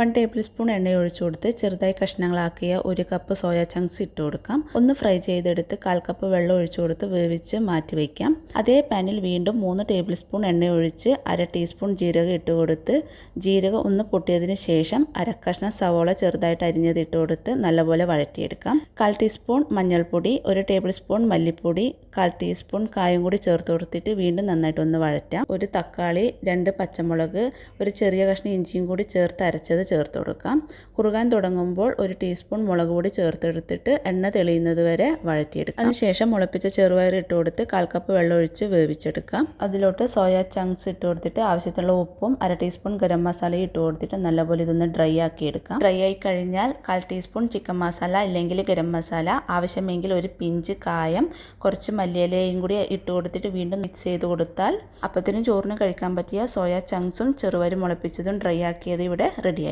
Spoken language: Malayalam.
1 ടേബിൾ സ്പൂൺ എണ്ണ ഒഴിച്ചു കൊടുത്ത് ചെറുതായി കഷ്ണങ്ങളാക്കിയ 1 കപ്പ് സോയ ചങ്ക്സ് ഇട്ട് കൊടുക്കാം. ഒന്ന് ഫ്രൈ ചെയ്തെടുത്ത് 1/4 കപ്പ് വെള്ളം ഒഴിച്ചു കൊടുത്ത് വേവിച്ച് മാറ്റി വയ്ക്കാം. അതേ പാനിൽ വീണ്ടും 3 ടേബിൾ സ്പൂൺ എണ്ണ ഒഴിച്ച് 1/2 ടീസ്പൂൺ ജീരകം ഇട്ട് കൊടുത്ത് ജീരകം ഒന്ന് പൊട്ടിയതിന് ശേഷം 1/2 കഷ്ണം സവോള ചെറുതായിട്ട് അരിഞ്ഞത് ഇട്ട് കൊടുത്ത് നല്ലപോലെ വഴറ്റിയെടുക്കാം. 1/4 ടീസ്പൂൺ മഞ്ഞൾപ്പൊടി, 1 ടേബിൾ സ്പൂൺ മല്ലിപ്പൊടി, 1/4 ടീസ്പൂൺ കായം കൂടി ചേർത്ത് കൊടുത്തിട്ട് വീണ്ടും നന്നായിട്ട് ഒന്ന് വഴറ്റാം. 1 തക്കാളി, 2 പച്ചമുളക്, ഒരു ചെറിയ കഷ്ണം ഇഞ്ചിയും കൂടി ചേർത്ത് അരച്ചത് ചേർത്ത് കൊടുക്കാം. കുറുകാൻ തുടങ്ങുമ്പോൾ 1 ടീസ്പൂൺ മുളക് പൊടി ചേർത്തെടുത്തിട്ട് എണ്ണ തെളിയുന്നത് വരെ വഴറ്റിയെടുക്കാം. അതിനുശേഷം മുളപ്പിച്ച ചെറുപയർ ഇട്ട് കൊടുത്ത് 1/4 കപ്പ് വെള്ളം ഒഴിച്ച് വേവിച്ചെടുക്കാം. അതിലോട്ട് സോയ ചങ്ക്സ് ഇട്ട് കൊടുത്തിട്ട് ആവശ്യത്തിനുള്ള ഉപ്പും 1/2 ടീസ്പൂൺ ഗരം മസാലയും ഇട്ട് കൊടുത്തിട്ട് നല്ലപോലെ ഇതൊന്ന് ഡ്രൈ ആക്കി എടുക്കാം. ഡ്രൈ ആയി കഴിഞ്ഞാൽ 1/4 ടീസ്പൂൺ ചിക്കൻ മസാല അല്ലെങ്കിൽ ഗരം മസാല, ആവശ്യമെങ്കിൽ ഒരു പിഞ്ച് കായം, കുറച്ച് മല്ലിയിലയും കൂടി ഇട്ട് കൊടുത്തിട്ട് വീണ്ടും മിക്സ് ചെയ്ത് കൊടുത്താൽ അപ്പത്തിനും ചോറിനും കഴിക്കാൻ പറ്റിയ സോയ ചങ്ക്സും ചെറുപയർ മുളപ്പിച്ചതും ഡ്രൈ ആക്കിയത് ഇവിടെ റെഡിയായി.